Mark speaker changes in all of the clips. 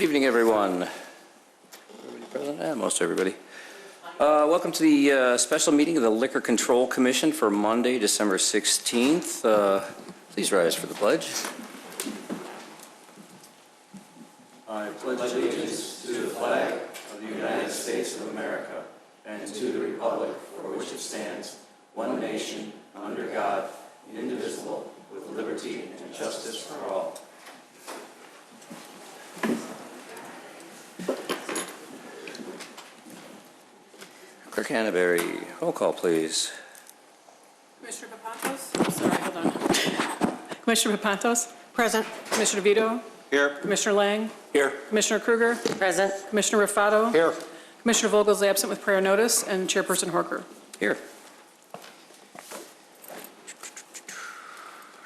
Speaker 1: Good evening, everyone. Everybody present? Most everybody. Welcome to the special meeting of the Liquor Control Commission for Monday, December 16th. Please rise for the pledge. I pledge allegiance to the flag of the United States of America and to the republic for which it stands, one nation, under God, indivisible, with liberty and justice for all. Clerk Canterbury, roll call, please.
Speaker 2: Commissioner Papantos? Sorry, hold on. Commissioner Papantos? Present. Commissioner Vito?
Speaker 3: Here.
Speaker 2: Commissioner Lang?
Speaker 3: Here.
Speaker 2: Commissioner Kruger?
Speaker 4: Present.
Speaker 2: Commissioner Raffato?
Speaker 3: Here.
Speaker 2: Commissioner Waggles absent with prior notice, and Chairperson Horker.
Speaker 1: Here.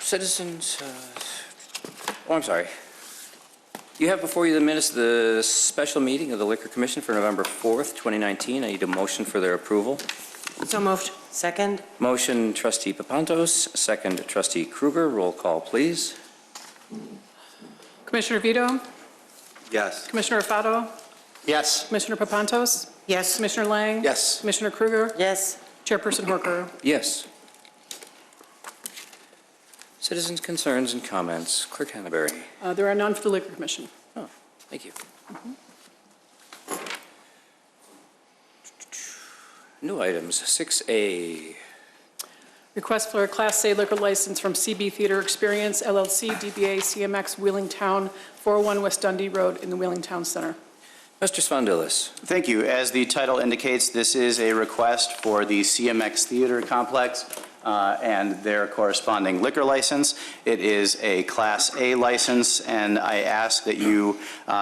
Speaker 1: Citizens, I'm sorry. You have before you the minutes of the special meeting of the Liquor Commission for November 4th, 2019. I need a motion for their approval.
Speaker 4: So moved. Second.
Speaker 1: Motion, Trustee Papantos. Second, Trustee Kruger. Roll call, please.
Speaker 2: Commissioner Vito?
Speaker 3: Yes.
Speaker 2: Commissioner Raffato?
Speaker 3: Yes.
Speaker 2: Commissioner Papantos?
Speaker 4: Yes.
Speaker 2: Commissioner Lang?
Speaker 3: Yes.
Speaker 2: Commissioner Kruger?
Speaker 4: Yes.
Speaker 2: Chairperson Horker.
Speaker 1: Yes. Citizens' concerns and comments. Clerk Canterbury.
Speaker 2: There are none for the Liquor Commission.
Speaker 1: Oh, thank you. New items, 6A.
Speaker 2: Request for a Class A liquor license from CB Theater Experience, LLC, DBA CMX Wheeling Town, 401 West Dundee Road in the Wheeling Town Center.
Speaker 1: Mr. Spondilis.
Speaker 5: Thank you. As the title indicates, this is a request for the CMX Theater Complex and their corresponding liquor license. It is a Class A license, and I ask that you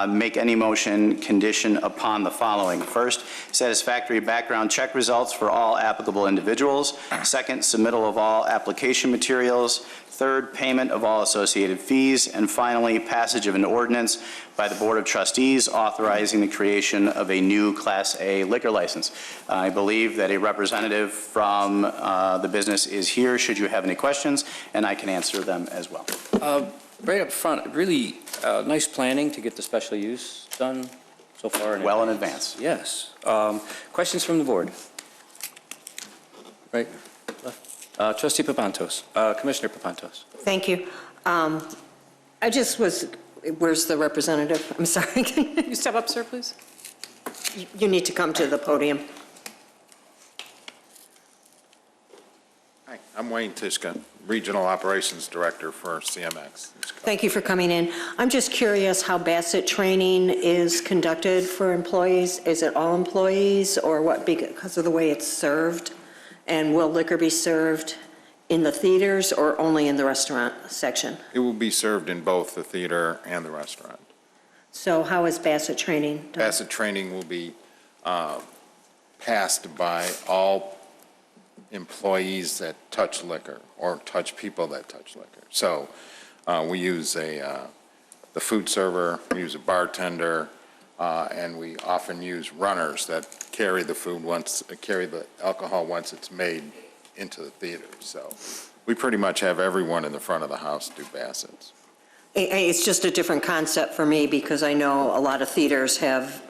Speaker 5: make any motion condition upon the following. First, satisfactory background check results for all applicable individuals. Second, submittal of all application materials. Third, payment of all associated fees. And finally, passage of an ordinance by the Board of Trustees authorizing the creation of a new Class A liquor license. I believe that a representative from the business is here should you have any questions, and I can answer them as well.
Speaker 1: Right up front, really nice planning to get the special use done so far.
Speaker 5: Well in advance.
Speaker 1: Yes. Questions from the board? Right. Trustee Papantos. Commissioner Papantos.
Speaker 4: Thank you. I just was, where's the representative? I'm sorry.
Speaker 2: Can you step up, sir, please?
Speaker 4: You need to come to the podium.
Speaker 3: Hi, I'm Wayne Tishka, Regional Operations Director for CMX.
Speaker 4: Thank you for coming in. I'm just curious how Bassett training is conducted for employees. Is it all employees or what, because of the way it's served? And will liquor be served in the theaters or only in the restaurant section?
Speaker 3: It will be served in both the theater and the restaurant.
Speaker 4: So how is Bassett training done?
Speaker 3: Bassett training will be passed by all employees that touch liquor or touch people that touch liquor. So we use the food server, we use a bartender, and we often use runners that carry the alcohol once it's made into the theater. So we pretty much have everyone in the front of the house do Bassett's.
Speaker 4: It's just a different concept for me because I know a lot of theaters have,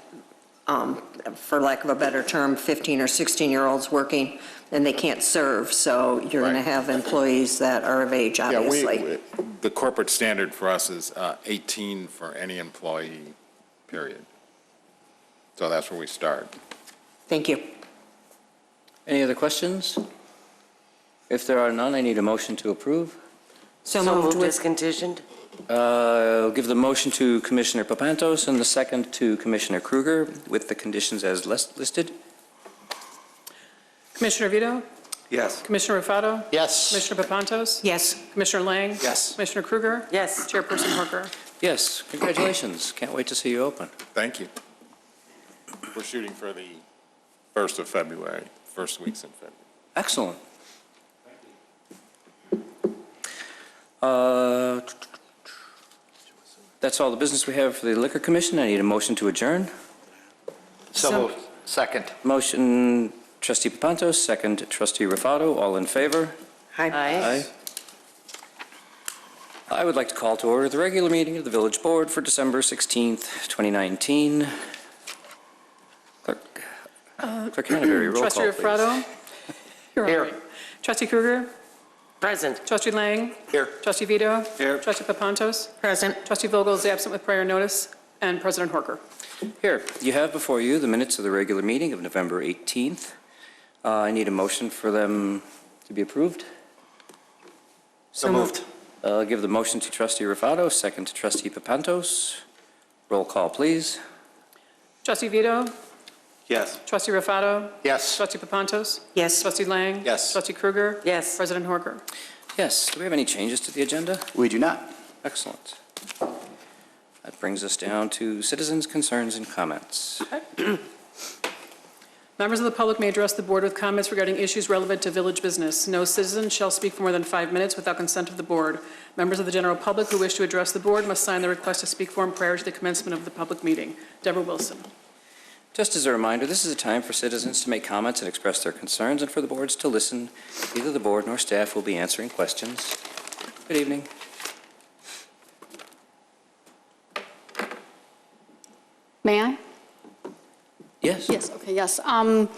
Speaker 4: for lack of a better term, 15 or 16-year-olds working and they can't serve. So you're going to have employees that are of age, obviously.
Speaker 3: Yeah, the corporate standard for us is 18 for any employee, period. So that's where we start.
Speaker 4: Thank you.
Speaker 1: Any other questions? If there are none, I need a motion to approve.
Speaker 4: So moved
Speaker 6: as conditioned.
Speaker 1: I'll give the motion to Commissioner Papantos and the second to Commissioner Kruger with the conditions as listed.
Speaker 2: Commissioner Vito?
Speaker 3: Yes.
Speaker 2: Commissioner Raffato?
Speaker 3: Yes.
Speaker 2: Commissioner Papantos?
Speaker 4: Yes.
Speaker 2: Commissioner Lang?
Speaker 3: Yes.
Speaker 2: Commissioner Kruger?
Speaker 6: Yes.
Speaker 2: Chairperson Horker.
Speaker 1: Yes, congratulations. Can't wait to see you open.
Speaker 3: Thank you. We're shooting for the 1st of February, first weeks in February.
Speaker 1: Excellent. That's all the business we have for the Liquor Commission. I need a motion to adjourn.
Speaker 6: So moved. Second.
Speaker 1: Motion, Trustee Papantos, second, Trustee Raffato. All in favor?
Speaker 4: Hi.
Speaker 6: Aye.
Speaker 7: I would like to call to order the regular meeting of the Village Board for December 16th, 2019. Clerk Canterbury, roll call,
Speaker 2: Trustee
Speaker 7: please.
Speaker 2: Refrato? You're
Speaker 6: Here.
Speaker 2: all right. Trustee Krueger?
Speaker 6: Present.
Speaker 2: Trustee Lang?
Speaker 6: Here.
Speaker 2: Trustee Vito?
Speaker 6: Here.
Speaker 2: Trustee Papantos?
Speaker 4: Present.
Speaker 2: Trustee Vogel is absent with prior notice, and President Horker.
Speaker 7: Here, you have before you the minutes of the regular meeting of November 18th. I need a motion for them to be approved.
Speaker 6: So moved.
Speaker 7: I'll give the motion to Trustee Rufato, second to Trustee Papantos. Roll call, please.
Speaker 2: Trustee Vito?
Speaker 6: Yes.
Speaker 2: Trustee Rufato?
Speaker 6: Yes.
Speaker 2: Trustee Papantos?
Speaker 4: Yes.
Speaker 2: Trustee Lang?
Speaker 6: Yes.
Speaker 2: Trustee Krueger?
Speaker 4: Yes.
Speaker 2: President Horker.
Speaker 7: Yes, do we have any changes to the agenda?
Speaker 5: We do not.
Speaker 7: Excellent. That brings us down to citizens' concerns and comments.
Speaker 2: Members of the public may address the board with comments regarding issues relevant to village business. No citizen shall speak for more than 5 minutes without consent of the board. Members of the general public who wish to address the board must sign the request to speak form prior to the commencement of the public meeting. Deborah Wilson.
Speaker 7: Just as a reminder, this is a time for citizens to make comments and express their concerns, and for the boards to listen. Neither the board nor staff will be answering questions. Good evening.
Speaker 8: May I?
Speaker 7: Yes?
Speaker 8: Yes, okay, yes. I'm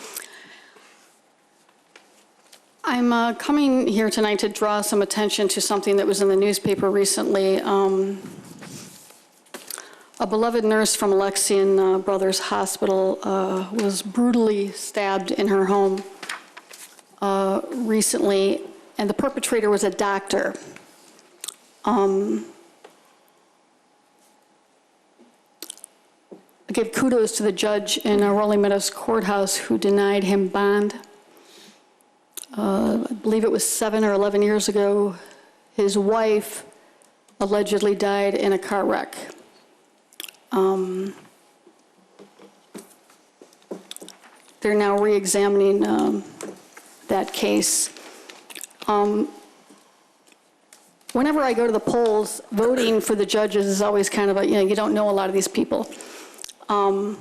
Speaker 8: coming here tonight to draw some attention to something that was in the newspaper recently. A beloved nurse from Alexian Brothers Hospital was brutally stabbed in her home recently, and the perpetrator was a doctor. I give kudos to the judge in Rolling Meadows Courthouse who denied him bond. I believe it was 7 or 11 years ago. His wife allegedly died in a car wreck. They're now re-examining that case. Whenever I go to the polls, voting for the judges is always kind of a, you don't know a lot of these people. And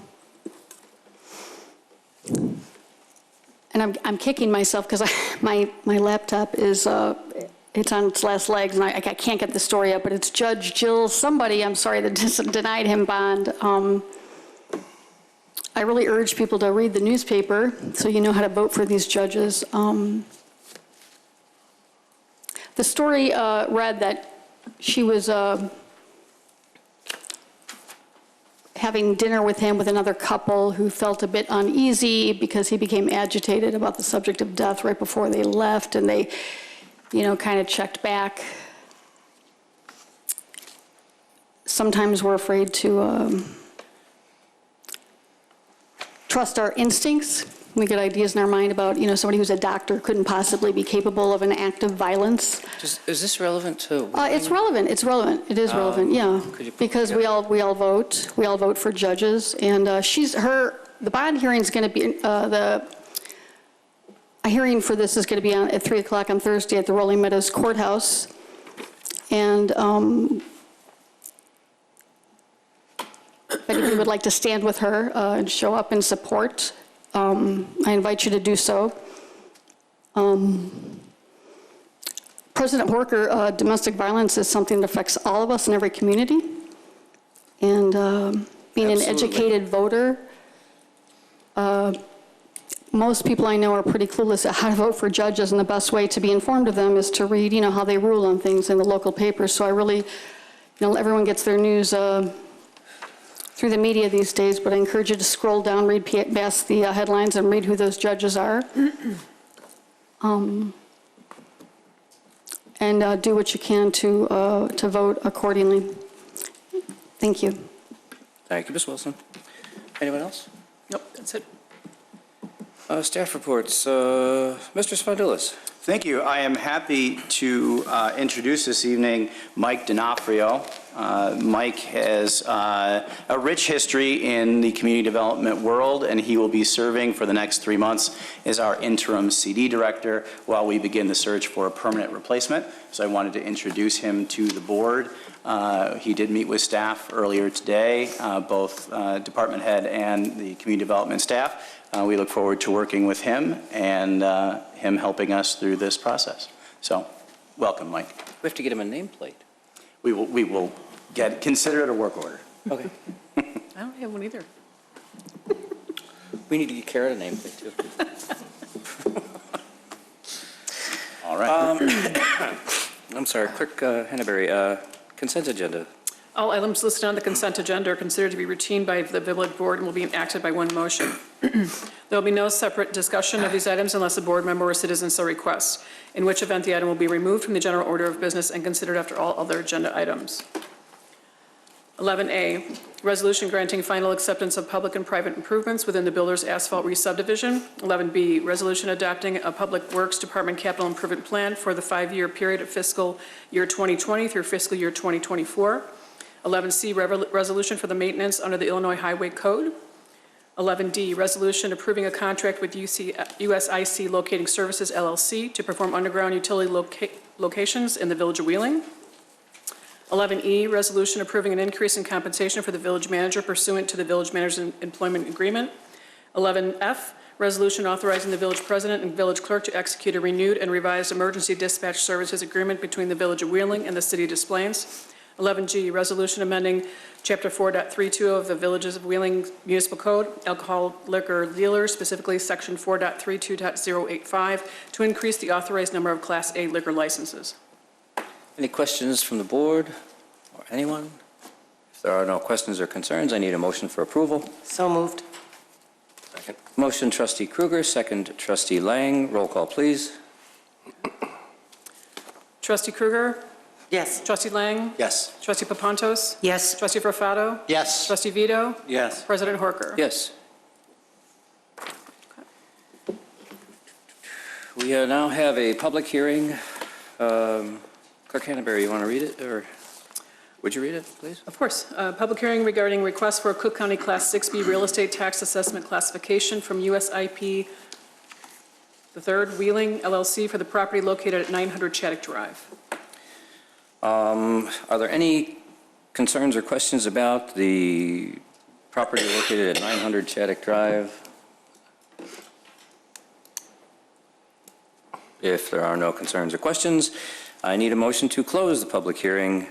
Speaker 8: I'm kicking myself because my laptop is, it's on its last legs, and I can't get the story up, but it's Judge Jill somebody, I'm sorry, that denied him bond. I really urge people to read the newspaper so you know how to vote for these judges. The story read that she was having dinner with him with another couple who felt a bit uneasy because he became agitated about the subject of death right before they left, and they, kind of checked back. Sometimes we're afraid to trust our instincts. We get ideas in our mind about, somebody who's a doctor couldn't possibly be capable of an act of violence.
Speaker 7: Is this relevant to?
Speaker 8: It's relevant. It's relevant. It is relevant. Yeah,
Speaker 7: could you put
Speaker 8: because we all vote. We all vote for judges, and the bond hearing is going to be a hearing for this is going to be at 3 o'clock on Thursday at the Rolling Meadows Courthouse, and but if you would like to stand with her and show up in support, I invite you to do so. President Horker, domestic violence is something that affects all of us in every community. And being an educated voter, most people I know are pretty clueless at how to vote for judges, and the best way to be informed of them is to read, how they rule on things in the local papers. So I really, everyone gets their news through the media these days, but I encourage you to scroll down, read past the headlines, and read who those judges are. And do what you can to vote accordingly. Thank you.
Speaker 7: Thank you, Ms. Wilson. Anyone else?
Speaker 2: Nope, that's it.
Speaker 7: Staff reports. Mr. Spondulis.
Speaker 5: Thank you. I am happy to introduce this evening Mike D'Onofrio. Mike has a rich history in the community development world, and he will be serving for the next 3 months as our interim CD director while we begin the search for a permanent replacement. So I wanted to introduce him to the board. He did meet with staff earlier today, both department head and the community development staff. We look forward to working with him and him helping us through this process. So, welcome, Mike.
Speaker 7: We have to get him a nameplate.
Speaker 5: We will consider it a work order.
Speaker 7: Okay.
Speaker 2: I don't have one either.
Speaker 7: We need to get Kara to name it, too.
Speaker 5: All right.
Speaker 7: I'm sorry, Clerk Henneberry, consent agenda.
Speaker 2: All items listed on the consent agenda are considered to be routine by the village board and will be enacted by one motion. There will be no separate discussion of these items unless a board member or citizen so requests, in which event the item will be removed from the general order of business and considered after all other agenda items. 11A, resolution granting final acceptance of public and private improvements within the Builders Asphalt Re-subdivision. 11B, resolution adopting a Public Works Department capital improvement plan for the 5-year period of fiscal year 2020 through fiscal year 2024. 11C, resolution for the maintenance under the Illinois Highway Code. 11D, resolution approving a contract with USIP Locating Services, LLC, to perform underground utility locations in the Village of Wheeling. 11E, resolution approving an increase in compensation for the village manager pursuant to the village manager's employment agreement. 11F, resolution authorizing the village president and village clerk to execute a renewed and revised emergency dispatch services agreement between the Village of Wheeling and the City of Des Plaines. 11G, resolution amending Chapter 4.32 of the Villages of Wheeling Municipal Code, alcohol liquor dealers, specifically Section 4.32.085, to increase the authorized number of Class A liquor licenses.
Speaker 7: Any questions from the board or anyone? If there are no questions or concerns, I need a motion for approval.
Speaker 6: So moved.
Speaker 7: Second. Motion, Trustee Kruger, second, Trustee Lang. Roll call, please.
Speaker 2: Trustee Kruger?
Speaker 6: Yes.
Speaker 2: Trustee Lang?
Speaker 5: Yes.
Speaker 2: Trustee Papantos?
Speaker 4: Yes.
Speaker 2: Trustee Rufato?
Speaker 6: Yes.
Speaker 2: Trustee Vito?
Speaker 6: Yes.
Speaker 2: President Horker?
Speaker 7: Yes. We now have a public hearing. Clerk Hannaberry, you want to read it, or would you read it, please?
Speaker 2: Of course. Public hearing regarding request for a Cook County Class 6B real estate tax assessment classification from USIP III Wheeling LLC for the property located at 900 Chaddick Drive.
Speaker 7: Are there any concerns or questions about the property located at 900 Chaddick Drive? If there are no concerns or questions, I need a motion to close the public hearing.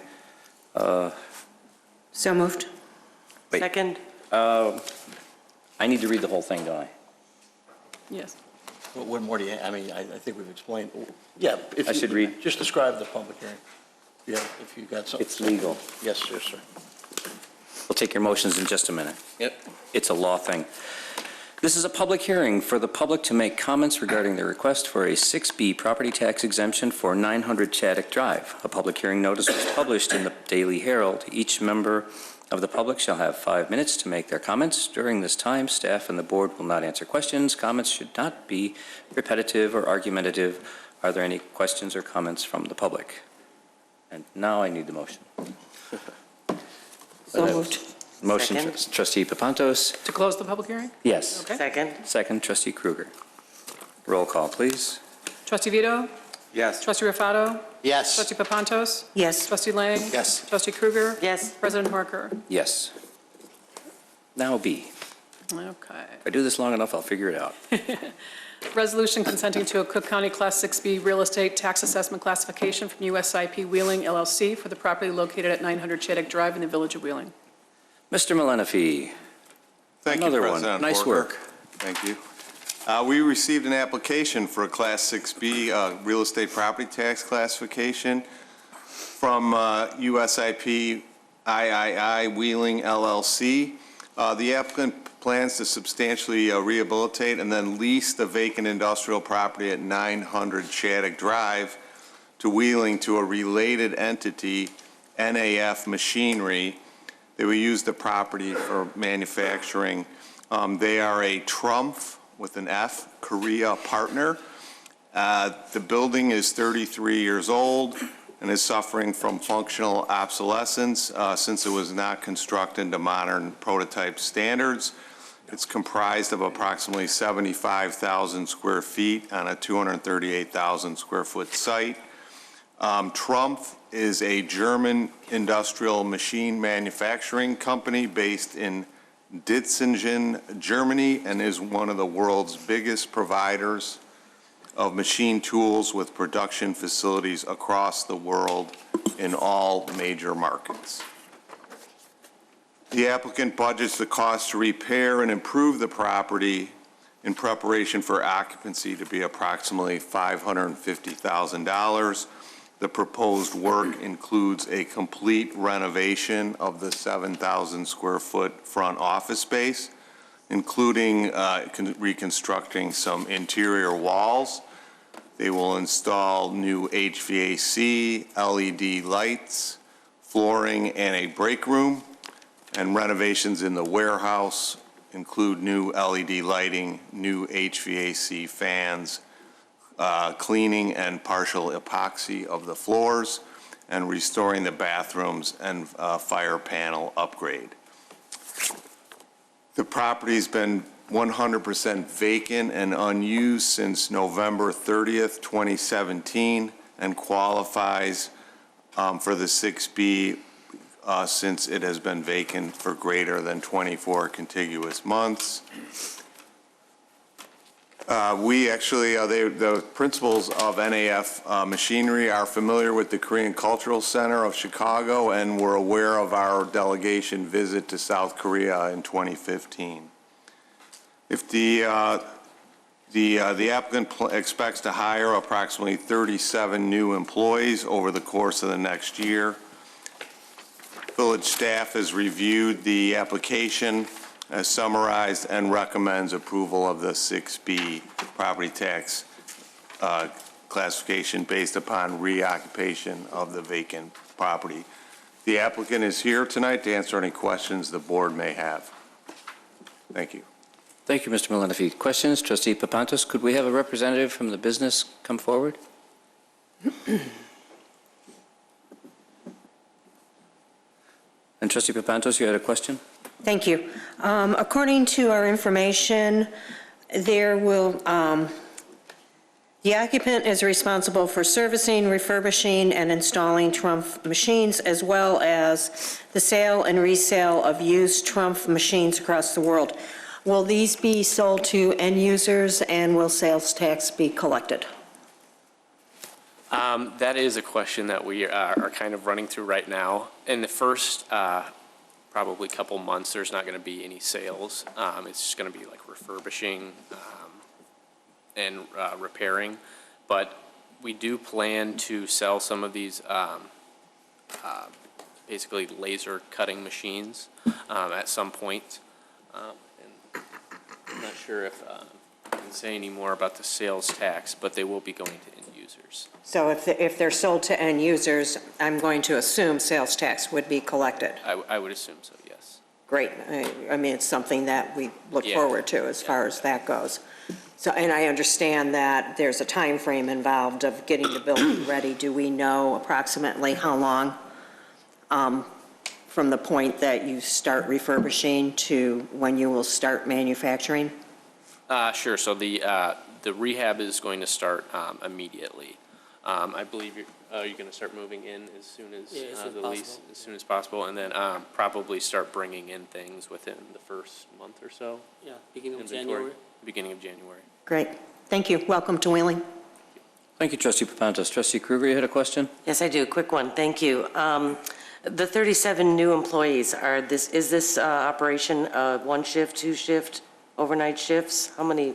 Speaker 4: So moved.
Speaker 7: Wait.
Speaker 6: Second.
Speaker 7: I need to read the whole thing, don't I?
Speaker 2: Yes.
Speaker 9: Well, what more do you, I mean, I think we've explained, yeah. If
Speaker 7: I
Speaker 9: you-
Speaker 7: should read.
Speaker 9: Just describe the public hearing. Yeah, if you got something.
Speaker 7: It's legal.
Speaker 9: Yes, yes, sir.
Speaker 7: We'll take your motions in just a minute.
Speaker 9: Yep.
Speaker 7: It's a law thing. This is a public hearing for the public to make comments regarding the request for a 6B property tax exemption for 900 Chaddick Drive. A public hearing notice was published in the Daily Herald. Each member of the public shall have 5 minutes to make their comments. During this time, staff and the board will not answer questions. Comments should not be repetitive or argumentative. Are there any questions or comments from the public? And now I need the motion.
Speaker 4: So moved.
Speaker 7: Motion,
Speaker 6: Second.
Speaker 7: Trustee Papantos.
Speaker 2: To close the public hearing?
Speaker 7: Yes.
Speaker 2: Okay.
Speaker 6: Second.
Speaker 7: Second, Trustee Kruger. Roll call, please.
Speaker 2: Trustee Vito?
Speaker 6: Yes.
Speaker 2: Trustee Rufato?
Speaker 9: Yes.
Speaker 2: Trustee Papantos?
Speaker 4: Yes.
Speaker 2: Trustee Lang?
Speaker 9: Yes.
Speaker 2: Trustee Kruger?
Speaker 6: Yes.
Speaker 2: President Horker?
Speaker 7: Yes. Now B.
Speaker 2: Okay.
Speaker 7: If I do this long enough, I'll figure it out.
Speaker 2: Resolution consenting to a Cook County Class 6B real estate tax assessment classification from USIP Wheeling LLC for the property located at 900 Chaddick Drive in the Village of Wheeling.
Speaker 7: Mr. Malenefi.
Speaker 10: Thank you,
Speaker 7: Another one.
Speaker 10: President
Speaker 7: Nice
Speaker 10: Horker.
Speaker 7: work.
Speaker 10: Thank you. We received an application for a Class 6B real estate property tax classification from USIP III Wheeling LLC. The applicant plans to substantially rehabilitate and then lease the vacant industrial property at 900 Chaddick Drive to Wheeling to a related entity, NAF Machinery. They will use the property for manufacturing. They are a Trumpf with an F, Korea partner. The building is 33 years old and is suffering from functional obsolescence since it was not constructed to modern prototype standards. It's comprised of approximately 75,000 square feet on a 238,000 square foot site. Trumpf is a German industrial machine manufacturing company based in Ditzingen, Germany, and is one of the world's biggest providers of machine tools with production facilities across the world in all major markets. The applicant budgets the cost to repair and improve the property in preparation for occupancy to be approximately $550,000. The proposed work includes a complete renovation of the 7,000 square foot front office space, including reconstructing some interior walls. They will install new HVAC, LED lights, flooring, and a break room. And renovations in the warehouse include new LED lighting, new HVAC fans, cleaning and partial epoxy of the floors, and restoring the bathrooms and fire panel upgrade. The property's been 100% vacant and unused since November 30th, 2017, and qualifies for the 6B since it has been vacant for greater than 24 contiguous months. We actually, the principals of NAF Machinery are familiar with the Korean Cultural Center of Chicago and were aware of our delegation visit to South Korea in 2015. If the applicant expects to hire approximately 37 new employees over the course of the next year. Village staff has reviewed the application as summarized and recommends approval of the 6B property tax classification based upon reoccupation of the vacant property. The applicant is here tonight to answer any questions the board may have. Thank you.
Speaker 7: Thank you, Mr. Malinefi. Questions? Trustee Papantos, could we have a representative from the business come forward? And Trustee Papantos, you had a question?
Speaker 4: Thank you. According to our information, there will, the occupant is responsible for servicing, refurbishing, and installing Trump machines, as well as the sale and resale of used Trump machines across the world. Will these be sold to end users, and will sales tax be collected?
Speaker 11: That is a question that we are kind of running through right now. In the first probably couple months, there's not going to be any sales. It's just going to be like refurbishing and repairing. But we do plan to sell some of these basically laser cutting machines at some point. And I'm not sure if I can say any more about the sales tax, but they will be going to end users.
Speaker 4: So if they're sold to end users, I'm going to assume sales tax would be collected.
Speaker 11: I would assume so, yes.
Speaker 4: Great. I mean, it's something that we look
Speaker 11: Yeah.
Speaker 4: forward to as far as that goes. So, and I understand that there's a time frame involved of getting the building ready. Do we know approximately how long from the point that you start refurbishing to when you will start manufacturing?
Speaker 11: Sure. So the rehab is going to start immediately. I believe you're going to start moving in as soon as the lease, as soon as possible, and then probably start bringing in things within the first month or so.
Speaker 12: Yeah, beginning of
Speaker 11: Inventory.
Speaker 12: January.
Speaker 11: Beginning of January.
Speaker 4: Great. Thank you. Welcome to Wheeling.
Speaker 7: Thank you, Trustee Papantos. Trustee Kruger, you had a question?
Speaker 6: Yes, I do. Quick one. Thank you. The 37 new employees, is this operation one shift, two shift, overnight shifts? How many?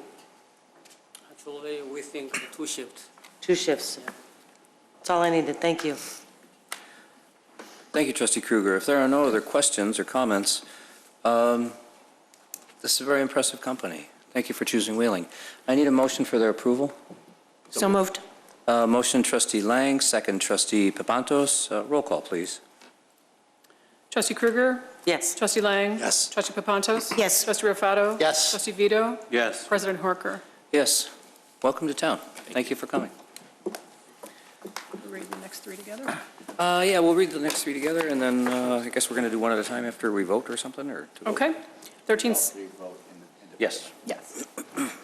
Speaker 12: Actually, we think 2 shifts.
Speaker 6: 2 shifts. That's all I needed. Thank you.
Speaker 7: Thank you, Trustee Kruger. If there are no other questions or comments, this is a very impressive company. Thank you for choosing Wheeling. I need a motion for their approval.
Speaker 4: So moved.
Speaker 7: Motion, Trustee Lang, second, Trustee Papantos. Roll call, please.
Speaker 2: Trustee Kruger?
Speaker 6: Yes.
Speaker 2: Trustee Lang?
Speaker 9: Yes.
Speaker 2: Trustee Papantos?
Speaker 4: Yes.
Speaker 2: Trustee Rufato?
Speaker 9: Yes.
Speaker 2: Trustee Vito?
Speaker 6: Yes.
Speaker 2: President Horker?
Speaker 7: Yes. Welcome to town. Thank you for coming.
Speaker 2: We'll read the next 3 together.
Speaker 7: Yeah, we'll read the next 3 together, and then I guess we're going to do one at a time after we vote or something, or to vote?
Speaker 2: Okay. 13.
Speaker 7: Yes.
Speaker 2: Yes.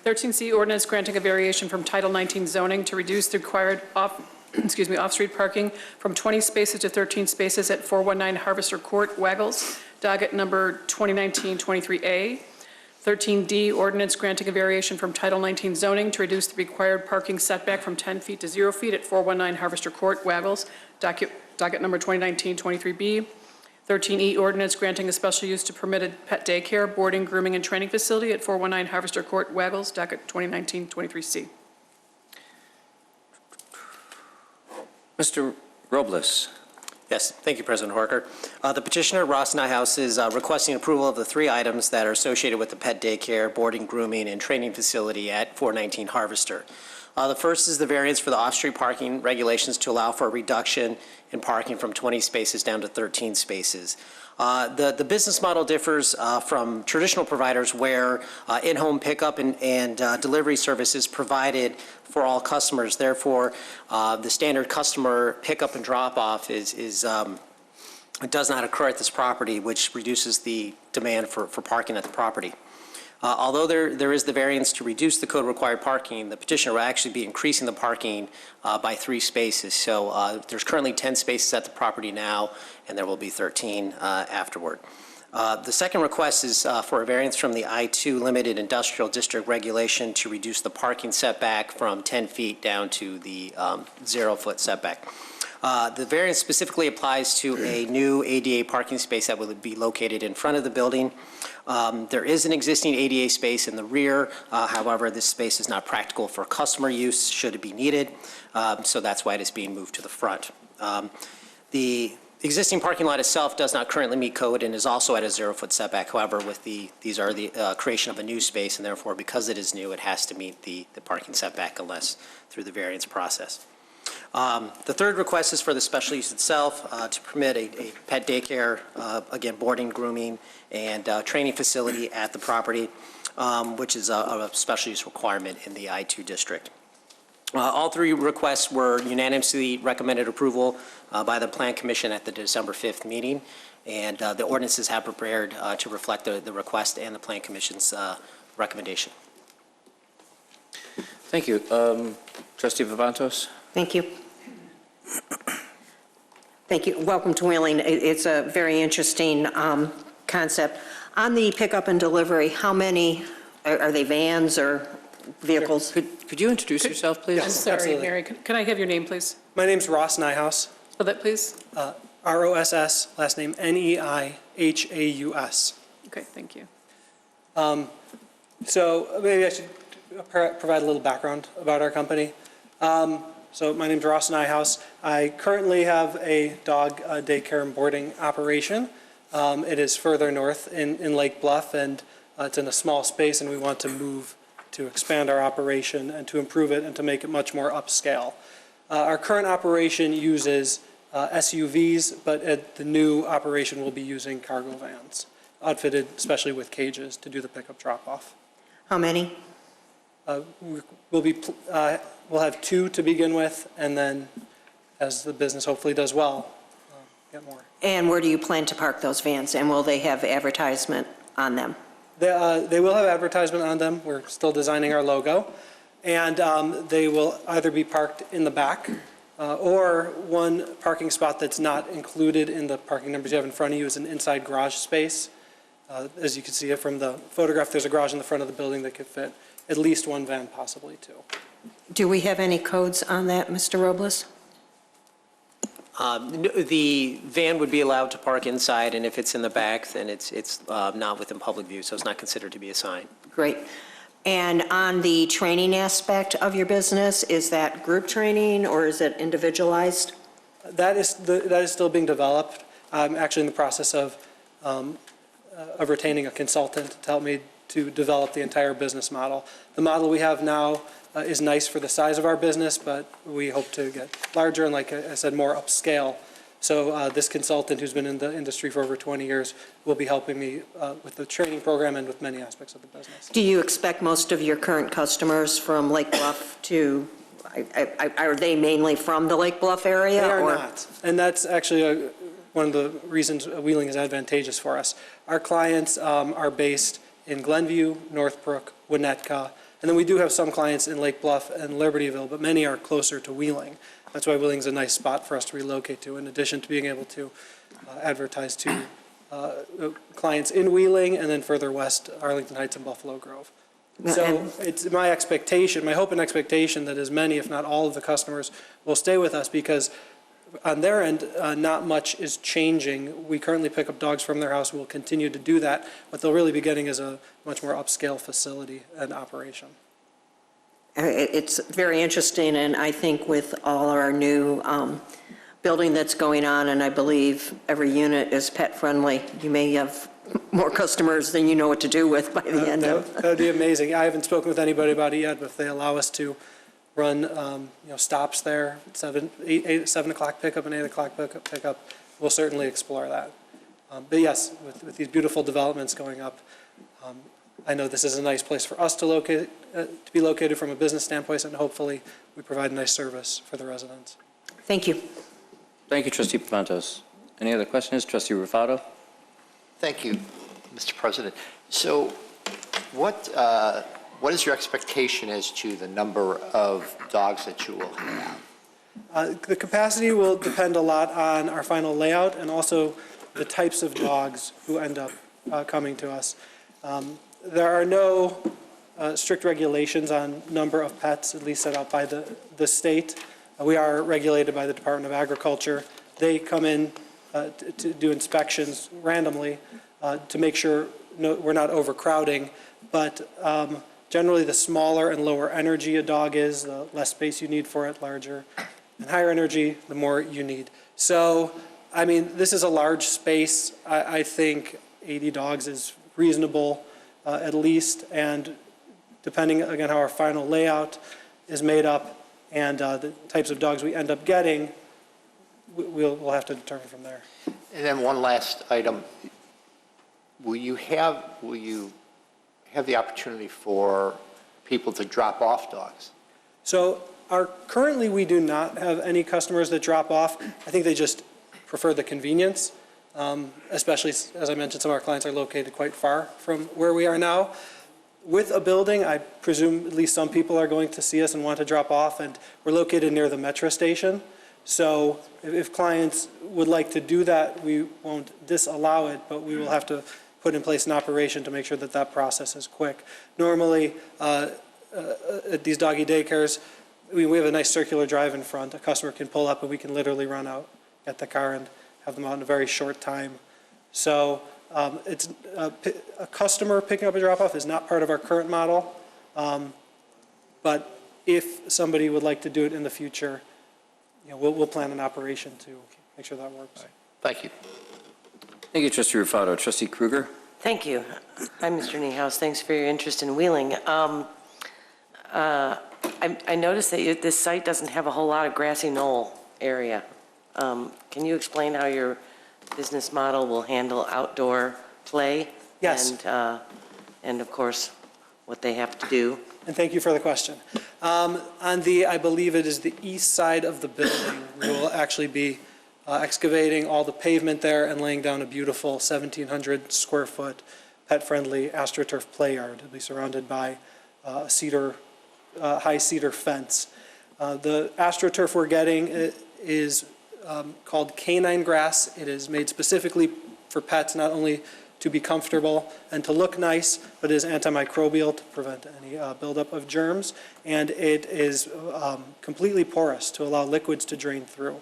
Speaker 2: 13C, ordinance granting a variation from Title 19 zoning to reduce the required off-street parking from 20 spaces to 13 spaces at 419 Harvester Court, Waggles, docket number 2019-23A. 13D, ordinance granting a variation from Title 19 zoning to reduce the required parking setback from 10 feet to 0 feet at 419 Harvester Court, Waggles, docket number 2019-23B. 13E, ordinance granting a special use to permitted pet daycare, boarding, grooming, and training facility at 419 Harvester Court, Waggles, docket 2019-23C.
Speaker 7: Mr. Robles.
Speaker 13: Yes, thank you, President Horker. The petitioner, Ross Nyhouse, is requesting approval of the 3 items that are associated with the pet daycare, boarding, grooming, and training facility at 419 Harvester. The first is the variance for the off-street parking regulations to allow for a reduction in parking from 20 spaces down to 13 spaces. The business model differs from traditional providers where in-home pickup and delivery service is provided for all customers. Therefore, the standard customer pickup and drop-off does not occur at this property, which reduces the demand for parking at the property. Although there is the variance to reduce the code-required parking, the petitioner will actually be increasing the parking by 3 spaces. So there's currently 10 spaces at the property now, and there will be 13 afterward. The second request is for a variance from the I-2 Limited Industrial District regulation to reduce the parking setback from 10 feet down to the 0-foot setback. The variance specifically applies to a new ADA parking space that will be located in front of the building. There is an existing ADA space in the rear. However, this space is not practical for customer use should it be needed. So that's why it is being moved to the front. The existing parking lot itself does not currently meet code and is also at a 0-foot setback. However, with these are the creation of a new space, and therefore, because it is new, it has to meet the parking setback unless through the variance process. The third request is for the special use itself to permit a pet daycare, again, boarding, grooming, and training facility at the property, which is a special use requirement in the I-2 district. All 3 requests were unanimously recommended approval by the Plan Commission at the December 5th meeting, and the ordinances have prepared to reflect the request and the Plan Commission's recommendation.
Speaker 7: Thank you. Trustee Vivantos?
Speaker 4: Thank you. Thank you. Welcome to Wheeling. It's a very interesting concept. On the pickup and delivery, how many, are they vans or vehicles?
Speaker 7: Could you introduce yourself, please?
Speaker 2: I'm sorry,
Speaker 12: absolutely.
Speaker 2: Mary. Can I have your name, please?
Speaker 12: My name's Ross Nyhouse,
Speaker 2: Spell that, please.
Speaker 12: R-O-S-S, last name N-E-I-H-A-U-S.
Speaker 2: Okay, thank you.
Speaker 12: So maybe I should provide a little background about our company. So my name's Ross Nyhouse. I currently have a dog daycare and boarding operation. It is further north in Lake Bluff, and it's in a small space, and we want to move to expand our operation and to improve it and to make it much more upscale. Our current operation uses SUVs, but the new operation will be using cargo vans, outfitted especially with cages to do the pickup drop-off.
Speaker 4: How many?
Speaker 12: We'll have 2 to begin with, and then as the business hopefully does well, get more.
Speaker 4: And where do you plan to park those vans? And will they have advertisement on them?
Speaker 12: They will have advertisement on them. We're still designing our logo. And they will either be parked in the back or one parking spot that's not included in the parking numbers you have in front of you is an inside garage space. As you can see it from the photograph, there's a garage in the front of the building that could fit at least 1 van, possibly 2.
Speaker 4: Do we have any codes on that, Mr. Robles?
Speaker 13: The van would be allowed to park inside, and if it's in the back, then it's not within public view, so it's not considered to be a sign.
Speaker 4: Great. And on the training aspect of your business, is that group training or is it individualized?
Speaker 12: That is still being developed. I'm actually in the process of retaining a consultant to help me to develop the entire business model. The model we have now is nice for the size of our business, but we hope to get larger and, like I said, more upscale. So this consultant who's been in the industry for over 20 years will be helping me with the training program and with many aspects of the business.
Speaker 4: Do you expect most of your current customers from Lake Bluff to, are they mainly from the Lake Bluff area?
Speaker 12: They are not. And that's actually one of the reasons Wheeling is advantageous for us. Our clients are based in Glenview, Northbrook, Winnetka, and then we do have some clients in Lake Bluff and Libertyville, but many are closer to Wheeling. That's why Wheeling is a nice spot for us to relocate to, in addition to being able to advertise to clients in Wheeling, and then further west, Arlington Heights and Buffalo Grove. So it's my expectation, my hope and expectation that as many, if not all of the customers will stay with us, because on their end, not much is changing. We currently pick up dogs from their house. We'll continue to do that. What they'll really be getting is a much more upscale facility and operation.
Speaker 4: It's very interesting, and I think with all our new building that's going on, and I believe every unit is pet-friendly, you may have more customers than you know what to do with by the end of.
Speaker 12: That would be amazing. I haven't spoken with anybody about it yet, but if they allow us to run stops there, 7 o'clock pickup and 8 o'clock pickup, we'll certainly explore that. But yes, with these beautiful developments going up, I know this is a nice place for us to be located from a business standpoint, and hopefully we provide a nice service for the residents.
Speaker 4: Thank you.
Speaker 7: Thank you, Trustee Papantos. Any other questions? Trustee Rufato?
Speaker 9: Thank you, Mr. President. So what is your expectation as to the number of dogs that you will have?
Speaker 12: The capacity will depend a lot on our final layout and also the types of dogs who end up coming to us. There are no strict regulations on number of pets, at least set out by the state. We are regulated by the Department of Agriculture. They come in to do inspections randomly to make sure we're not overcrowding, but generally the smaller and lower energy a dog is, the less space you need for it, larger and higher energy, the more you need. So, I mean, this is a large space. I think 80 dogs is reasonable at least, and depending, again, how our final layout is made up and the types of dogs we end up getting, we'll have to determine from there.
Speaker 9: And then one last item. Will you have the opportunity for people to drop off dogs?
Speaker 12: So currently we do not have any customers that drop off. I think they just prefer the convenience, especially, as I mentioned, some of our clients are located quite far from where we are now. With a building, I presume at least some people are going to see us and want to drop off, and we're located near the metro station. So if clients would like to do that, we won't disallow it, but we will have to put in place an operation to make sure that that process is quick. Normally, at these doggy daycares, we have a nice circular drive in front. A customer can pull up and we can literally run out, get the car, and have them out in a very short time. So it's a customer picking up a drop-off is not part of our current model, but if somebody would like to do it in the future, we'll plan an operation to make sure that works.
Speaker 9: Right. Thank you.
Speaker 7: Thank you, Trustee Rufato. Trustee Kruger?
Speaker 6: Thank you. Hi, Mr. Niehaus. Thanks for your interest in Wheeling. I noticed that this site doesn't have a whole lot of grassy knoll area. Can you explain how your business model will handle outdoor play?
Speaker 12: Yes.
Speaker 6: And of course, what they have to do.
Speaker 12: And thank you for the question. On I believe it is the east side of the building, we will actually be excavating all the pavement there and laying down a beautiful 1,700 square foot pet-friendly AstroTurf play yard. It'll be surrounded by a high cedar fence. The AstroTurf we're getting is called canine grass. It is made specifically for pets, not only to be comfortable and to look nice, but it is antimicrobial to prevent any buildup of germs, and it is completely porous to allow liquids to drain through,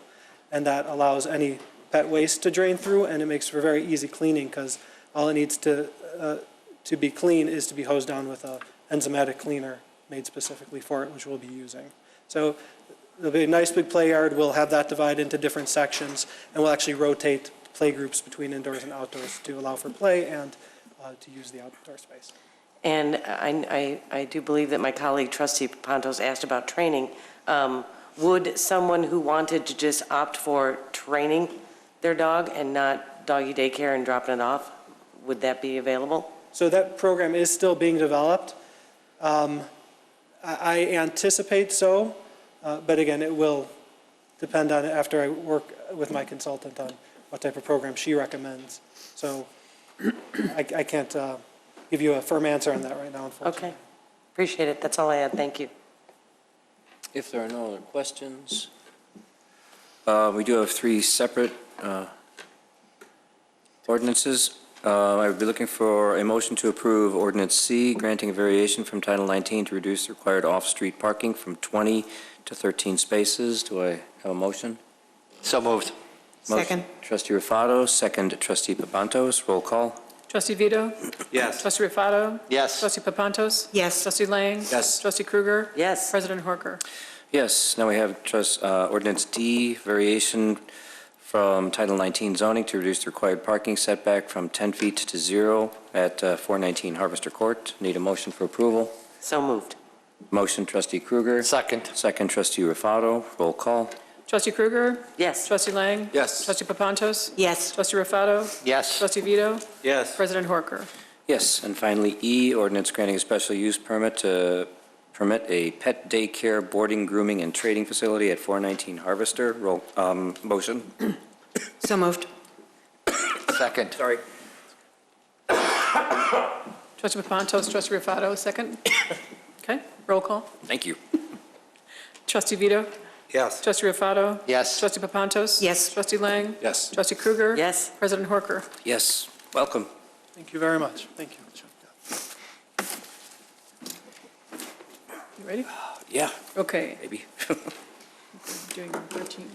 Speaker 12: and that allows any pet waste to drain through, and it makes for very easy cleaning because all it needs to be clean is to be hosed down with an enzymatic cleaner made specifically for it, which we'll be using. So there'll be a nice big play yard. We'll have that divided into different sections, and we'll actually rotate play groups between indoors and outdoors to allow for play and to use the outdoor space.
Speaker 6: And I do believe that my colleague, Trustee Papantos, asked about training. Would someone who wanted to just opt for training their dog and not doggy daycare and dropping it off, would that be available?
Speaker 12: So that program is still being developed. I anticipate so, but again, it will depend on after I work with my consultant on what type of program she recommends. So I can't give you a firm answer on that right now, unfortunately.
Speaker 6: Okay. Appreciate it. That's all I had. Thank you.
Speaker 7: If there are no other questions, we do have three separate Ordinances, I would be looking for a motion to approve Ordinance C, granting a variation from Title 19 to reduce the required off-street parking from 20 to 13 spaces. Do I have a motion?
Speaker 9: So moved.
Speaker 4: Second.
Speaker 7: Trustee Rufato, second Trustee Papantos. Roll call.
Speaker 2: Trustee Vito?
Speaker 10: Yes.
Speaker 2: Trustee Rufato?
Speaker 9: Yes.
Speaker 2: Trustee Papantos?
Speaker 4: Yes.
Speaker 2: Trustee Lang?
Speaker 10: Yes.
Speaker 2: Trustee Krueger?
Speaker 6: Yes.
Speaker 2: President Horker?
Speaker 7: Yes, now we have Ordinance D, variation from Title 19 zoning to reduce the required parking setback from 10 feet to 0 at 419 Harvester Court. Need a motion for approval.
Speaker 6: So moved.
Speaker 7: Motion, Trustee Krueger.
Speaker 9: Second.
Speaker 7: Second, Trustee Rufato. Roll call.
Speaker 2: Trustee Krueger?
Speaker 6: Yes.
Speaker 2: Trustee Lang?
Speaker 10: Yes.
Speaker 2: Trustee Papantos?
Speaker 4: Yes.
Speaker 2: Trustee Rufato?
Speaker 9: Yes.
Speaker 2: Trustee Vito?
Speaker 10: Yes.
Speaker 2: President Horker?
Speaker 7: Yes, and finally, E, ordinance granting a special use permit to permit a pet daycare, boarding, grooming, and trading facility at 419 Harvester. Roll, motion.
Speaker 4: So moved.
Speaker 9: Second.
Speaker 7: Sorry.
Speaker 2: Trustee Papantos, Trustee Rufato, second. Okay, roll call.
Speaker 7: Thank you.
Speaker 2: Trustee Vito?
Speaker 10: Yes.
Speaker 2: Trustee Rufato?
Speaker 9: Yes.
Speaker 2: Trustee Papantos?
Speaker 4: Yes.
Speaker 2: Trustee Lang?
Speaker 10: Yes.
Speaker 2: Trustee Krueger?
Speaker 6: Yes.
Speaker 2: President Horker?
Speaker 7: Yes, welcome.
Speaker 12: Thank you very much. Thank you.
Speaker 2: You ready?
Speaker 7: Yeah,
Speaker 2: Okay.
Speaker 7: maybe.
Speaker 2: Doing 13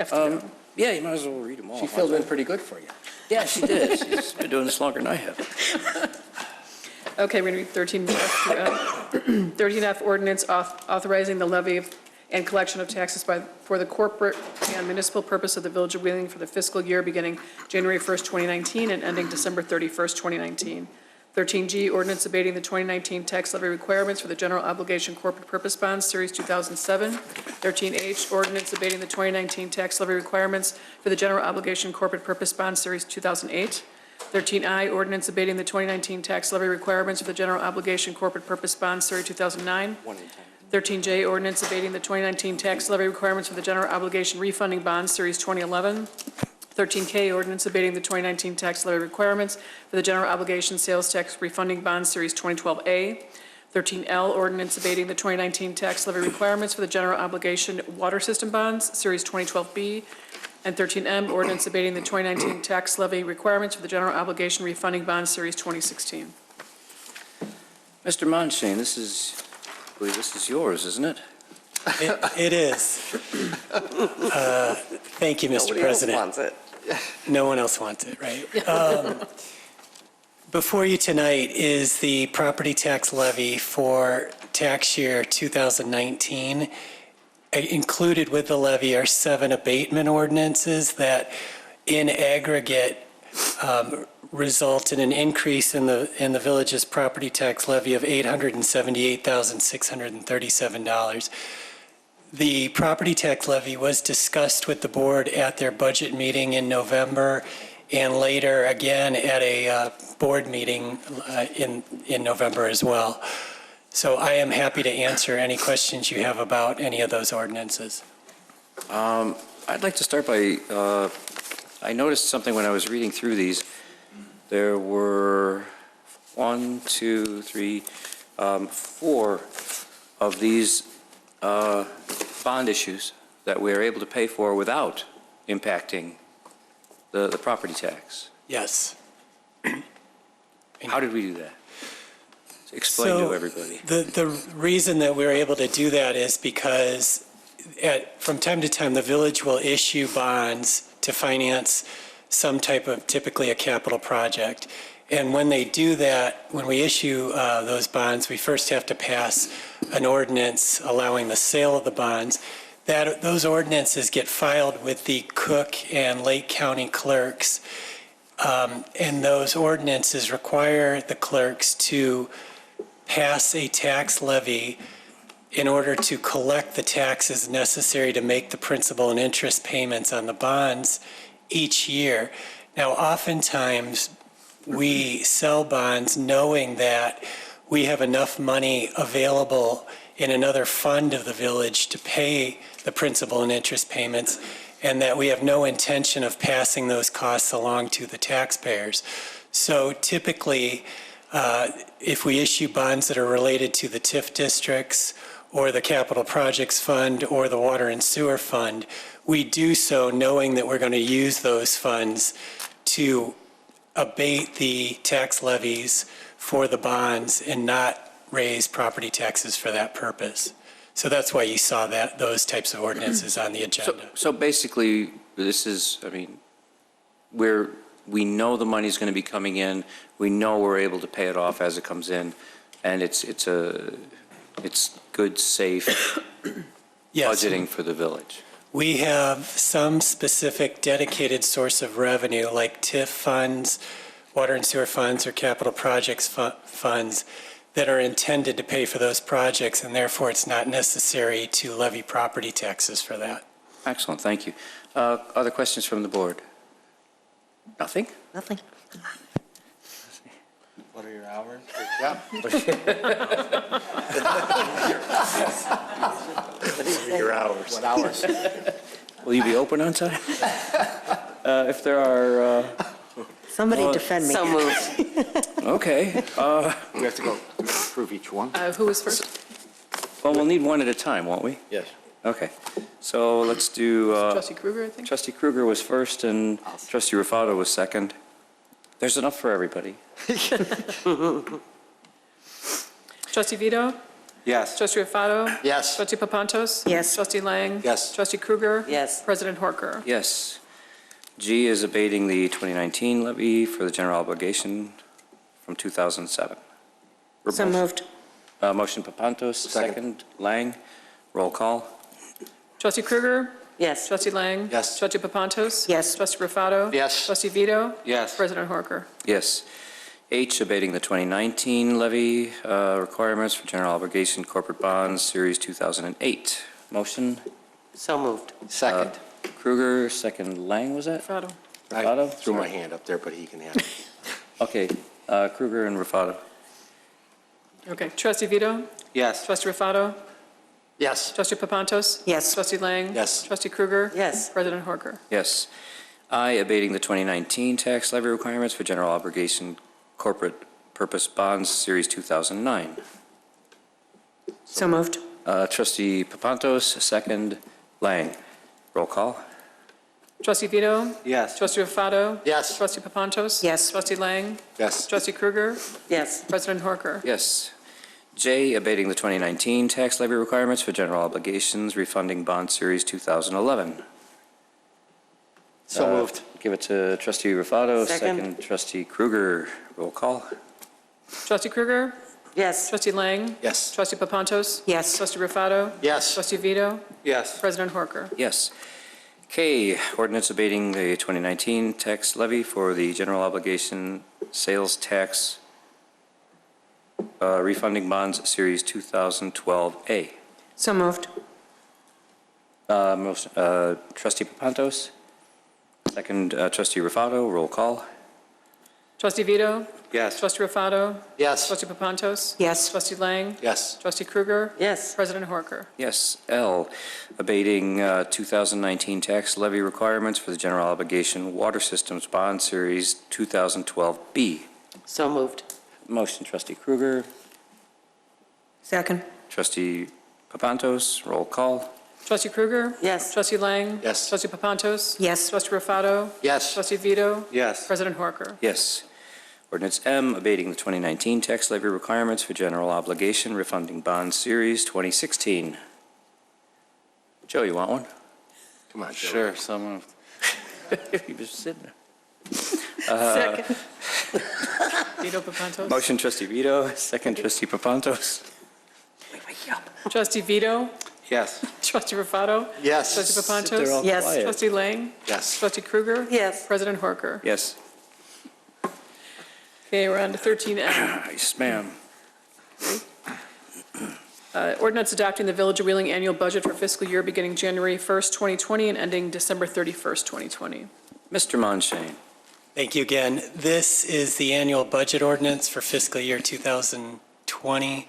Speaker 2: F to go.
Speaker 7: Yeah, you might as well read them all.
Speaker 9: She filled in pretty good for you.
Speaker 7: Yeah, she did. She's been doing this longer than I have.
Speaker 2: Okay, we're going to read 13F through F. 13F ordinance authorizing the levy and collection of taxes for the corporate and municipal purpose of the Village of Wheeling for the fiscal year beginning January 1st, 2019 and ending December 31st, 2019. 13G, ordinance abating the 2019 tax levy requirements for the general obligation corporate purpose bonds, Series 2007. 13H, ordinance abating the 2019 tax levy requirements for the general obligation corporate purpose bonds, Series 2008. 13I, ordinance abating the 2019 tax levy requirements for the general obligation corporate purpose bonds, Series 2009. 13J, ordinance abating the 2019 tax levy requirements for the general obligation refunding bonds, Series 2011. 13K, ordinance abating the 2019 tax levy requirements for the general obligation sales tax refunding bonds, Series 2012A. 13L, ordinance abating the 2019 tax levy requirements for the general obligation water system bonds, Series 2012B. And 13M, ordinance abating the 2019 tax levy requirements for the general obligation refunding bonds, Series 2016.
Speaker 7: Mr. Monshane, I believe this is yours, isn't it?
Speaker 13: It is. Thank you, Mr. President.
Speaker 6: Nobody else wants it.
Speaker 13: No one else wants it, right? Before you tonight is the property tax levy for tax year 2019. Included with the levy are 7 abatement ordinances that in aggregate result in an increase in the village's property tax levy of $878,637. The property tax levy was discussed with the board at their budget meeting in November and later again at a board meeting in November as well. So I am happy to answer any questions you have about any of those ordinances.
Speaker 7: I'd like to start by, I noticed something when I was reading through these. There were 4 of these bond issues that we are able to pay for without impacting the property tax.
Speaker 13: Yes.
Speaker 7: How did we do that? Explain to everybody.
Speaker 13: The reason that we're able to do that is because from time to time, the village will issue bonds to finance some type of, typically a capital project. And when they do that, when we issue those bonds, we first have to pass an ordinance allowing the sale of the bonds. Those ordinances get filed with the Cook and Lake County clerks. And those ordinances require the clerks to pass a tax levy in order to collect the taxes necessary to make the principal and interest payments on the bonds each year. Now, oftentimes, we sell bonds knowing that we have enough money available in another fund of the village to pay the principal and interest payments, and that we have no intention of passing those costs along to the taxpayers. So typically, if we issue bonds that are related to the TIF districts or the Capital Projects Fund or the Water and Sewer Fund, we do so knowing that we're going to use those funds
Speaker 14: to abate the tax levies for the bonds and not raise property taxes for that purpose. So that's why you saw those types of ordinances on the agenda.
Speaker 7: So basically, this is, I mean, we know the money's going to be coming in, we know we're able to pay it off as it comes in, and it's good, safe
Speaker 14: Yes.
Speaker 7: budgeting for the village.
Speaker 14: We have some specific dedicated source of revenue, like TIF funds, water and sewer funds, or capital projects funds that are intended to pay for those projects, and therefore it's not necessary to levy property taxes for that.
Speaker 7: Excellent, thank you. Other questions from the board? Nothing?
Speaker 4: Nothing.
Speaker 9: What are your hours? Your hours. What hours?
Speaker 7: Will you be open on time? If there are,
Speaker 4: Somebody defend me.
Speaker 6: So moved.
Speaker 7: okay.
Speaker 9: We have to go approve each one?
Speaker 2: Who was first?
Speaker 7: Well, we'll need one at a time, won't we?
Speaker 9: Yes.
Speaker 7: Okay. So let's do,
Speaker 2: Trustee Kruger, I think.
Speaker 7: Trustee Kruger was first and Trustee Rufato was second. There's enough for everybody.
Speaker 2: Trustee Vito?
Speaker 9: Yes.
Speaker 2: Trustee Rufato?
Speaker 9: Yes.
Speaker 2: Trustee Papantos?
Speaker 4: Yes.
Speaker 2: Trustee Lang?
Speaker 9: Yes.
Speaker 2: Trustee Kruger?
Speaker 6: Yes.
Speaker 2: President Horker?
Speaker 7: Yes. G is abating the 2019 levy for the general obligation from 2007.
Speaker 4: So moved.
Speaker 7: Motion Papantos, second Lang. Roll call.
Speaker 2: Trustee Kruger?
Speaker 6: Yes.
Speaker 2: Trustee Lang?
Speaker 9: Yes.
Speaker 2: Trustee Papantos?
Speaker 4: Yes.
Speaker 2: Trustee Rufato?
Speaker 9: Yes.
Speaker 2: Trustee Vito?
Speaker 9: Yes.
Speaker 2: President Horker?
Speaker 7: Yes. H, abating the 2019 levy requirements for general obligation corporate bonds, Series 2008. Motion,
Speaker 6: So moved.
Speaker 9: Second.
Speaker 7: Kruger, second Lang, was that?
Speaker 2: Rufato?
Speaker 9: I
Speaker 7: Rufato?
Speaker 9: threw my hand up there, but he can handle it.
Speaker 7: Okay, Kruger and Rufato.
Speaker 2: Okay. Trustee Vito?
Speaker 9: Yes.
Speaker 2: Trustee Rufato?
Speaker 9: Yes.
Speaker 2: Trustee Papantos?
Speaker 4: Yes.
Speaker 2: Trustee Lang?
Speaker 9: Yes.
Speaker 2: Trustee Kruger?
Speaker 6: Yes.
Speaker 2: President Horker?
Speaker 7: Yes. I, abating the 2019 tax levy requirements for general obligation corporate purpose bonds, Series 2009.
Speaker 4: So moved.
Speaker 7: Trustee Papantos, second Lang. Roll call.
Speaker 2: Trustee Vito?
Speaker 9: Yes.
Speaker 2: Trustee Rufato?
Speaker 9: Yes.
Speaker 2: Trustee Papantos?
Speaker 4: Yes.
Speaker 2: Trustee Lang?
Speaker 9: Yes.
Speaker 2: Trustee Kruger?
Speaker 6: Yes.
Speaker 2: President Horker?
Speaker 7: Yes. J, abating the 2019 tax levy requirements for general obligations, refunding bond series 2011.
Speaker 9: So moved.
Speaker 7: Give it to Trustee Rufato,
Speaker 6: Second.
Speaker 7: second Trustee Kruger. Roll call.
Speaker 2: Trustee Kruger?
Speaker 6: Yes.
Speaker 2: Trustee Lang?
Speaker 9: Yes.
Speaker 2: Trustee Papantos?
Speaker 4: Yes.
Speaker 2: Trustee Rufato?
Speaker 9: Yes.
Speaker 2: Trustee Vito?
Speaker 9: Yes.
Speaker 2: President Horker?
Speaker 7: Yes. K, ordinance abating the 2019 tax levy for the general obligation sales tax refunding bonds series 2012A.
Speaker 4: So moved.
Speaker 7: Trustee Papantos, second Trustee Rufato. Roll call.
Speaker 2: Trustee Vito?
Speaker 9: Yes.
Speaker 2: Trustee Rufato?
Speaker 9: Yes.
Speaker 2: Trustee Papantos?
Speaker 4: Yes.
Speaker 2: Trustee Lang?
Speaker 9: Yes.
Speaker 2: Trustee Kruger?
Speaker 6: Yes.
Speaker 2: President Horker?
Speaker 7: Yes. L, abating 2019 tax levy requirements for the general obligation water systems bond series 2012B.
Speaker 6: So moved.
Speaker 7: Motion, Trustee Kruger.
Speaker 4: Second.
Speaker 7: Trustee Papantos, roll call.
Speaker 2: Trustee Kruger?
Speaker 6: Yes.
Speaker 2: Trustee Lang?
Speaker 9: Yes.
Speaker 2: Trustee Papantos?
Speaker 4: Yes.
Speaker 2: Trustee Rufato?
Speaker 9: Yes.
Speaker 2: Trustee Vito?
Speaker 9: Yes.
Speaker 2: President Horker?
Speaker 7: Yes. Ordinance M, abating the 2019 tax levy requirements for general obligation refunding bond series 2016. Joe, you want one?
Speaker 9: Come on, Joe.
Speaker 10: Sure, someone.
Speaker 7: You just sitting there.
Speaker 2: Second. Vito Papantos?
Speaker 7: Motion, Trustee Vito, second Trustee Papantos.
Speaker 2: Trustee Vito?
Speaker 9: Yes.
Speaker 2: Trustee Rufato?
Speaker 9: Yes.
Speaker 2: Trustee
Speaker 7: They're
Speaker 2: Papantos?
Speaker 7: all
Speaker 4: Yes.
Speaker 7: quiet.
Speaker 2: Trustee Lang?
Speaker 9: Yes.
Speaker 2: Trustee Kruger?
Speaker 6: Yes.
Speaker 2: President Horker?
Speaker 7: Yes.
Speaker 2: Okay, we're on to 13M.
Speaker 7: Yes, ma'am.
Speaker 2: Ordinance adopting the Village of Wheeling annual budget for fiscal year beginning January 1st, 2020 and ending December 31st, 2020.
Speaker 7: Mr. Monshane.
Speaker 14: Thank you again. This is the annual budget ordinance for fiscal year 2020.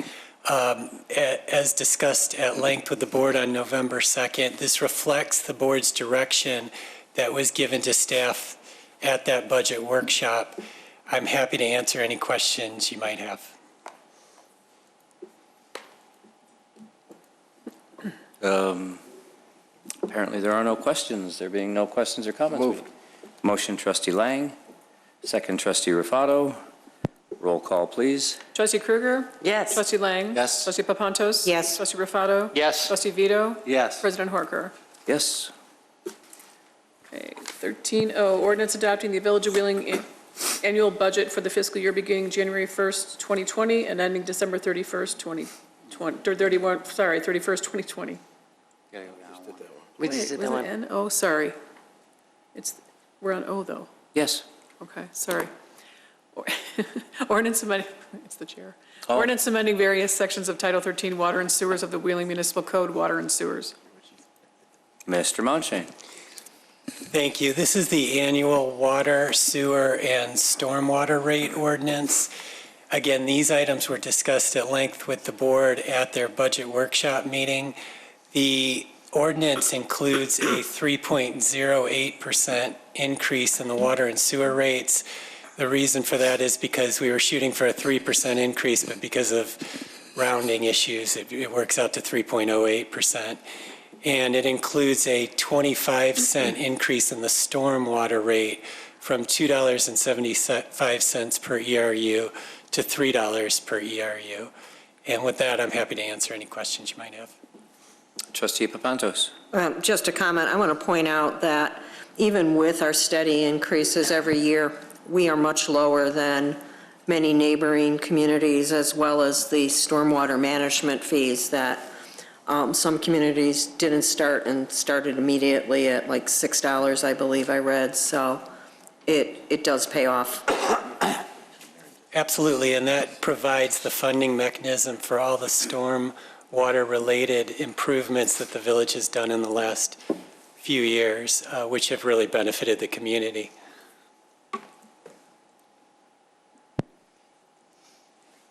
Speaker 14: As discussed at length with the board on November 2nd, this reflects the board's direction that was given to staff at that budget workshop. I'm happy to answer any questions you might have.
Speaker 7: Apparently there are no questions. There being no questions or comments.
Speaker 9: Moved.
Speaker 7: Motion, Trustee Lang. Second, Trustee Rufato. Roll call, please.
Speaker 2: Trustee Krueger?
Speaker 6: Yes.
Speaker 2: Trustee Lang?
Speaker 10: Yes.
Speaker 2: Trustee Papantos?
Speaker 4: Yes.
Speaker 2: Trustee Rufato?
Speaker 9: Yes.
Speaker 2: Trustee Vito?
Speaker 10: Yes.
Speaker 2: President Horker?
Speaker 7: Yes.
Speaker 2: Okay, 13O, ordinance adopting the Village of Wheeling annual budget for the fiscal year beginning January 1st, 2020 and ending December 31st, 2020.
Speaker 6: We just did that
Speaker 2: Was
Speaker 6: one.
Speaker 2: it N? Oh, sorry. We're on O, though.
Speaker 7: Yes.
Speaker 2: Okay, sorry. Ordinance amending, it's the chair.
Speaker 7: Oh.
Speaker 2: Ordinance amending various sections of Title 13 Water and Sewers of the Wheeling Municipal Code, Water and Sewers.
Speaker 7: Mr. Monshane.
Speaker 14: Thank you. This is the annual water, sewer, and stormwater rate ordinance. Again, these items were discussed at length with the board at their budget workshop meeting. The ordinance includes a 3.08% increase in the water and sewer rates. The reason for that is because we were shooting for a 3% increase, but because of rounding issues, it works out to 3.08%. And it includes a 25-cent increase in the stormwater rate from $2.75 per ERU to $3 per ERU. And with that, I'm happy to answer any questions you might have.
Speaker 7: Trustee Papantos.
Speaker 4: Just a comment, I want to point out that even with our steady increases every year, we are much lower than many neighboring communities, as well as the stormwater management fees that some communities didn't start and started immediately at like $6, I believe I read. So it does pay off.
Speaker 14: Absolutely, and that provides the funding mechanism for all the stormwater-related improvements that the village has done in the last few years, which have really benefited the community.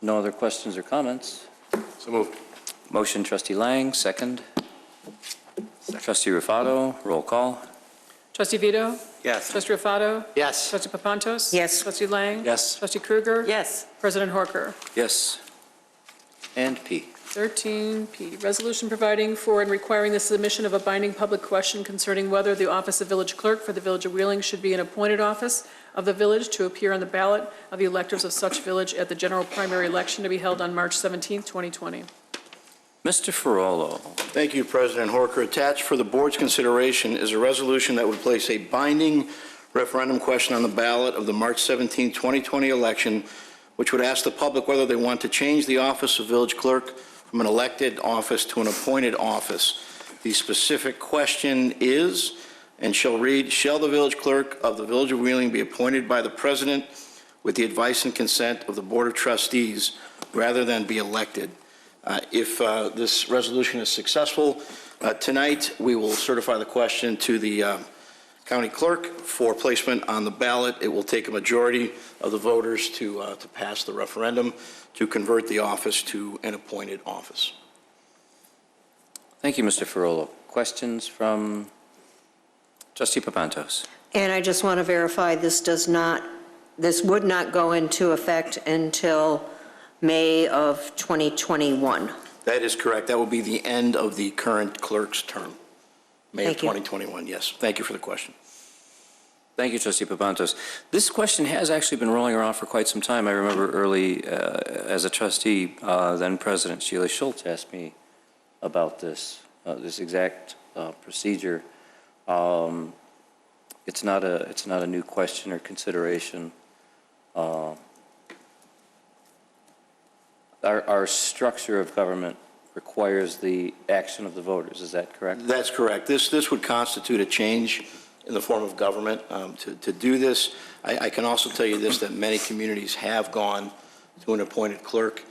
Speaker 7: No other questions or comments?
Speaker 10: So moved.
Speaker 7: Motion, Trustee Lang, second. Trustee Rufato, roll call.
Speaker 2: Trustee Vito?
Speaker 10: Yes.
Speaker 2: Trustee Rufato?
Speaker 9: Yes.
Speaker 2: Trustee Papantos?
Speaker 4: Yes.
Speaker 2: Trustee Lang?
Speaker 10: Yes.
Speaker 2: Trustee Krueger?
Speaker 6: Yes.
Speaker 2: President Horker?
Speaker 7: Yes. And P.
Speaker 2: 13P, resolution providing for and requiring the submission of a binding public question concerning whether the office of village clerk for the Village of Wheeling should be an appointed office of the village to appear on the ballot of the electors of such village at the general primary election to be held on March 17, 2020.
Speaker 7: Mr. Ferrolo.
Speaker 15: Thank you, President Horker. Attached for the board's consideration is a resolution that would place a binding referendum question on the ballot of the March 17, 2020 election, which would ask the public whether they want to change the office of village clerk from an elected office to an appointed office. The specific question is, and shall read, shall the village clerk of the Village of Wheeling be appointed by the president with the advice and consent of the Board of Trustees rather than be elected? If this resolution is successful tonight, we will certify the question to the county clerk for placement on the ballot. It will take a majority of the voters to pass the referendum to convert the office to an appointed office.
Speaker 7: Thank you, Mr. Ferrolo. Questions from Trustee Papantos?
Speaker 4: And I just want to verify this would not go into effect until May of 2021.
Speaker 15: That is correct. That will be the end of the current clerk's term, May of
Speaker 4: Thank you.
Speaker 15: 2021. Yes. Thank you for the question.
Speaker 7: Thank you, Trustee Papantos. This question has actually been rolling around for quite some time. I remember early as a trustee, then President Sheila Schultz asked me about this exact procedure. It's not a new question or consideration. Our structure of government requires the action of the voters. Is that correct?
Speaker 15: That's correct. This would constitute a change in the form of government. To do this, I can also tell you this, that many communities have gone to an appointed clerk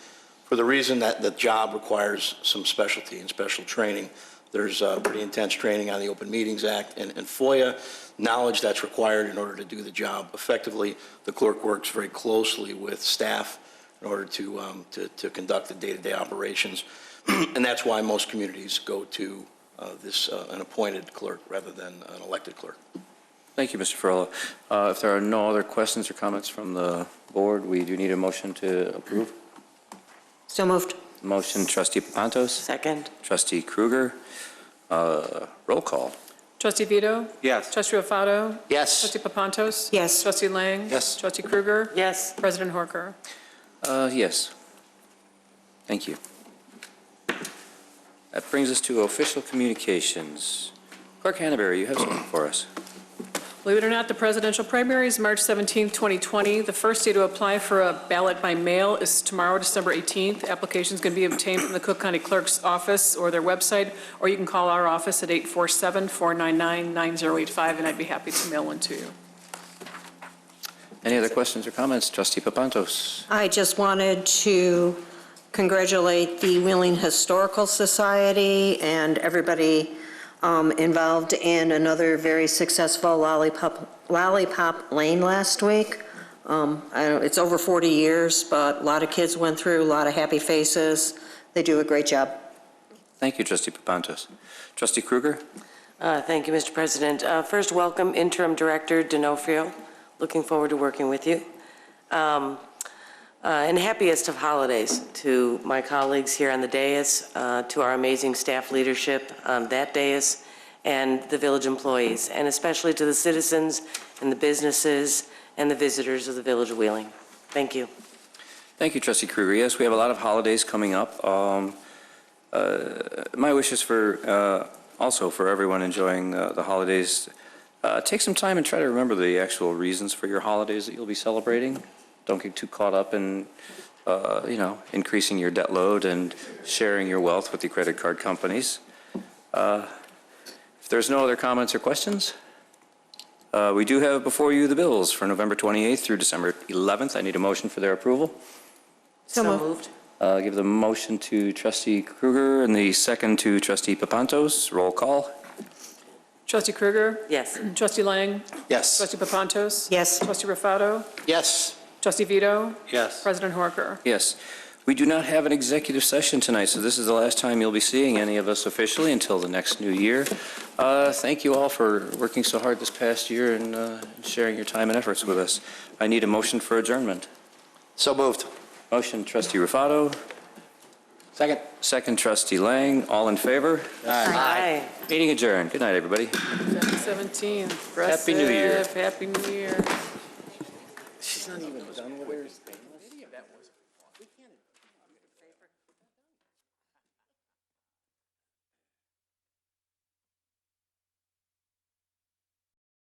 Speaker 15: for the reason that the job requires some specialty and special training. There's pretty intense training on the Open Meetings Act and FOIA, knowledge that's required in order to do the job effectively. The clerk works very closely with staff in order to conduct the day-to-day operations. And that's why most communities go to an appointed clerk rather than an elected clerk.
Speaker 7: Thank you, Mr. Ferrolo. If there are no other questions or comments from the board, we do need a motion to approve.
Speaker 4: So moved.
Speaker 7: Motion, Trustee Papantos.
Speaker 6: Second.
Speaker 7: Trustee Krueger. Roll call.
Speaker 2: Trustee Vito?
Speaker 7: Yes.
Speaker 2: Trustee Rufato?
Speaker 9: Yes.
Speaker 2: Trustee Papantos?
Speaker 4: Yes.
Speaker 2: Trustee Lang?
Speaker 7: Yes.
Speaker 2: Trustee Krueger?
Speaker 6: Yes.
Speaker 2: President Horker?
Speaker 7: Yes. Thank you. That brings us to official communications. Clerk Hannaberry, you have something for us.
Speaker 2: Believe it or not, the presidential primary is March 17, 2020. The first day to apply for a ballot by mail is tomorrow, December 18th. Applications can be obtained from the Cook County Clerk's office or their website, or you can call our office at 847-499-9085, and I'd be happy to mail one to you.
Speaker 7: Any other questions or comments? Trustee Papantos.
Speaker 4: I just wanted to congratulate the Wheeling Historical Society and everybody involved in another very successful Lollipop Lane last week. It's over 40 years, but a lot of kids went through, a lot of happy faces. They do a great job.
Speaker 7: Thank you, Trustee Papantos. Trustee Krueger.
Speaker 6: Thank you, Mr. President. First, welcome Interim Director D'Onofrio. Looking forward to working with you. And happiest of holidays to my colleagues here on the dais, to our amazing staff leadership on that dais, and the village employees, and especially to the citizens and the businesses and the visitors of the Village of Wheeling. Thank you.
Speaker 7: Thank you, Trustee Krueger. Yes, we have a lot of holidays coming up. My wish is for also for everyone enjoying the holidays. Take some time and try to remember the actual reasons for your holidays that you'll be celebrating. Don't get too caught up in, increasing your debt load and sharing your wealth with the credit card companies. If there's no other comments or questions, we do have before you the bills for November 28th through December 11th. I need a motion for their approval.
Speaker 6: So moved.
Speaker 7: Give the motion to Trustee Krueger and the second to Trustee Papantos. Roll call.
Speaker 2: Trustee Krueger?
Speaker 6: Yes.
Speaker 2: Trustee Lang?
Speaker 9: Yes.
Speaker 2: Trustee Papantos?
Speaker 4: Yes.
Speaker 2: Trustee Rufato?
Speaker 9: Yes.
Speaker 2: Trustee Vito?
Speaker 7: Yes.
Speaker 2: President Horker?
Speaker 7: Yes. We do not have an executive session tonight, so this is the last time you'll be seeing any of us officially until the next new year. Thank you all for working so hard this past year and sharing your time and efforts with us. I need a motion for adjournment.
Speaker 9: So moved.
Speaker 7: Motion, Trustee Rufato.
Speaker 9: Second.
Speaker 7: Second, Trustee Lang. All in favor?
Speaker 6: Aye.
Speaker 7: Meeting adjourned. Good night, everybody.
Speaker 2: 17.
Speaker 7: Happy New Year.
Speaker 2: Happy New Year.
Speaker 7: She's not even done with her statement.